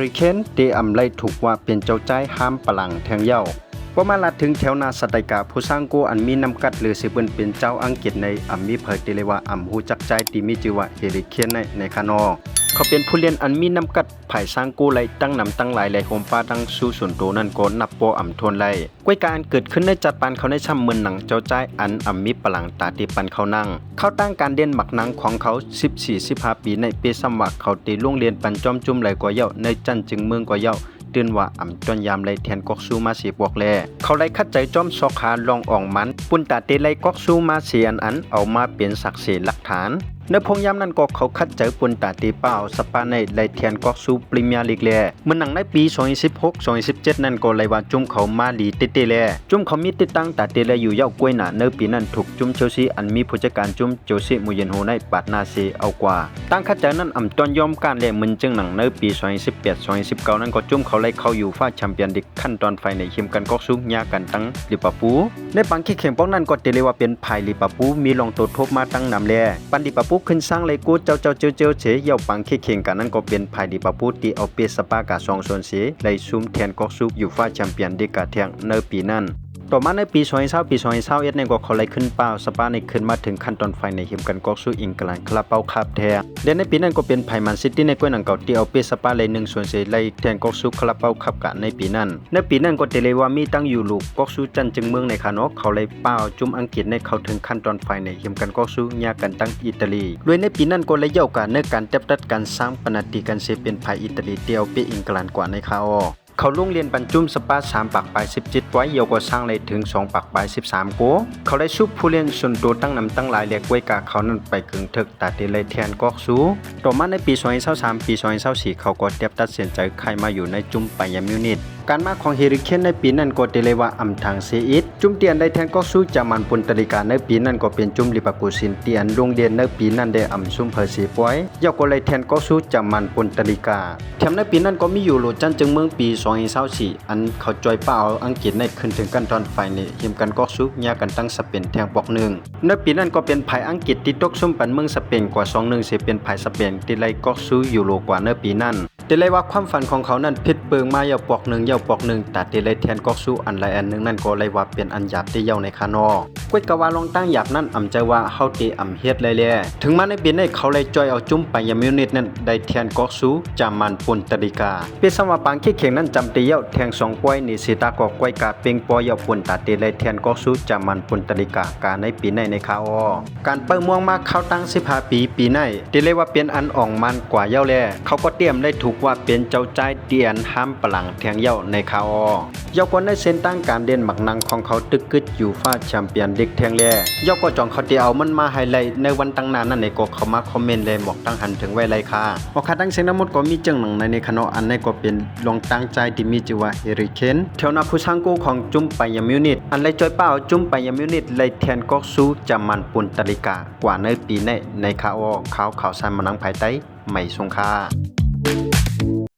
ริเคนเตอำไลถูกว่าเป็นเจ้าใจห้ามปลังแทงเย้าว่ามาลัดถึงแถวนาสไตกาผู้สร้างกูอันมีน้ำกัดหรือสิเปิ้นเป็นเจ้าอังกฤษในมีเผยติเลยว่าฮู้จักใจที่มีชื่อว่าเฮริเคนในคานอเขาเป็นผู้เรียนอันมีน้ำกัดภายสร้างกูไหลตั้งนำตั้งหลายไหลโฮมป้าตั้งสู้ส่วนโตนั่นก็นับปอทวนไหลก้วยการเกิดขึ้นในจัดปันเขาในช่ำเมืองหนังเจ้าใจอันมีปลังตาตีปันเขานั่งเข้าตั้งการเด่นหมักนังของเขา14-15ปีในปีสมัครเขาตีล่วงเรียนปันจอมจุ่มไหลกว่าเย้าในจันจึงเมืองกว่าเย้าตื่นว่าจนยามไลแทนกอกซูมาสีบวกแลเขาไล่คัดใจจอมซอกขาลองอ่องมันปุ่นตาเตไลกอกซูมาเสียอันเอามาเป็นศักดิ์ศรีหลักฐานในพงยามนั้นก็เขาคัดใจปุ่นตาตีเป้าสปาในไลแทนกอกซูพรีเมียร์ลีกแลเมื่อหนังในปี2016-2017นั่นก็ไลว่าจุ่มเขามาลีเตแลจุ่มเขามีติดตั้งตาเตไลอยู่เย้ากล้วยหนาในปีนั้นถูกจุ่มเชลซีอันมีผู้จัดการจุ่มโจเซมูเยนโฮในปาดนาเซเอากว่าตั้งคัดใจนั้นตอนยอมการแลมึนจึงหนังในปี2018-2019นั้นก็จุ่มเขาไลเข้าอยู่ฟ้าแชมเปี้ยนลีกขั้นตอนไฟในคิมกันกอกซูยากันตั้งลิเวอร์พูลในปังขี้เข็มป้องนั้นก็เตเลยว่าเป็นภายลิเวอร์พูลมีลองตัวทบมาตั้งนำแลปันลิเวอร์พูลขึ้นสร้างเลยกูเจ้าเจียวเฉยเย่าปังขี้เข็งกันนั้นก็เป็นภายลิเวอร์พูลที่เอาเปสปากา2ส่วนเสียเลยซุ่มแทนกอกซูอยู่ฟ้าแชมเปี้ยนลีกกะแทงในปีนั้นต่อมาในปี2020ปี2021เนี่ยก็เขาไล่ขึ้นเป้าสปาในขึ้นมาถึงขั้นตอนไฟในหิมกันกอกซูอิงกลานคลาเป้าคาบแทงและในปีนั้นก็เป็นไพมันซิตี้ในกวยหนังเก่าที่เอาเปสปาเลย1ส่วนเสียไล่แทนกอกซูคลาเป้าคาบกะในปีนั้นก็เตเลยว่ามีตั้งอยู่ลูกกอกซูจันจึงเมืองในคานอกเขาไล่เป้าจุ่มอังกฤษในเขาถึงขั้นตอนไฟในหิมกันกอกซูยากันตั้งอิตาลีโดยในปีนั้นก็เลยเย่ากันในการเต็บตัดการสร้างปนติกันเสียเป็นไพอิตาลีเตียวเปอิงกลานกว่าในคาอเขาลงเรียนบรรจุมสปา3ปักปลาย17ไว้เยาวก็สร้างเลยถึง2ปักปลาย13โกเขาได้ชุบผู้เรียนส่วนตัวตั้งนำตั้งหลายเรียกไว้กาเขานั้นไปกึ่งถึกตัดเตเลยแทนกอกซูต่อมาในปี2023ปี2024เขาก็เตรียมตัดสินใจใครมาอยู่ในจุ่มไปยามิวนิตการมาของเฮริเคนในปีนั้นก็เตเลยว่าทางเซอิดจุ่มเตียนได้แทนกอกซูจากมันปุนตริกาในปีนั้นก็เป็นจุ่มลิปากูซินเตียนโรงเรียนในปีนั้นได้ซุ่มเพอร์ซีปอยเยาก็เลยแทนกอกซูจากมันปุนตริกาแถมในปีนั้นก็มีอยู่โหลดจันจึงเมืองปี2024อันเขาจอยเป้าอังกฤษในขึ้นถึงกันตอนไฟในหิมกันกอกซูยากันตั้งสเปนแทงปอกหนึ่งในปีนั้นก็เป็นภายอังกฤษที่ตกซุ่มปันเมืองสเปนกว่า2-1เสียเป็นภายสเปนที่ไล่กอกซูยูโรกว่าในปีนั้นแต่เลยว่าความฝันของเขานั้นผิดเปิงมาเยาปอกหนึ่งแต่ที่เลยแทนกอกซูอันไรอันหนึ่งนั่นก็เลยว่าเป็นอันหยาบที่เยาในคานอกวยกะว่าลองตั้งหยาบนั้นใจว่าเฮาตีเฮ็ดเลยแลถึงมาในปีนี้เขาเลยจอยเอาจุ่มไปยามิวนิตนั้นได้แทนกอกซูจามันปุนตริกาเปสมาปังขี้เข่งนั้นจำตีเยาแทง2ป่วยนี่สิตากอกวยกาเป่งปอเยาปุนตาตีเลยแทนกอกซูจามันปุนตริกากาในปีในคาอการเปิดม่วงมาเข้าตั้ง15ปีในที่เลยว่าเป็นอันอ่องมันกว่าเยาแลเขาก็เตรียมได้ถูกว่าเป็นเจ้าใจเตียนห้ามปลังแทงเยาในคาอเยาก็ได้เส้นตั้งการเด่นหมักนังของเขาตึกกึดอยู่ฟ้าแชมเปี้ยนลีกแทงแลเยาก็จองเขาเตียวมันมาไฮไลท์ในวันตั้งนานนั่นในก็เขามาคอมเมนต์เลยบอกตั้งหันถึงไว้ไรค่ะพอคาตั้งเสียงน้ำมดก็มีจังหนังในคณะอันในก็เป็นลองตั้งใจที่มีชื่อว่าเฮริเคนแถวนาผู้ช่างกู้ของจุ่มไปยามิวนิตอันเลยจอยเป้าจุ่มไปยามิวนิตเลยแทนกอกซูจามันปุนตริกากว่าในปีในคาอข่าวสารมานังภายใต้ไม่สงค่า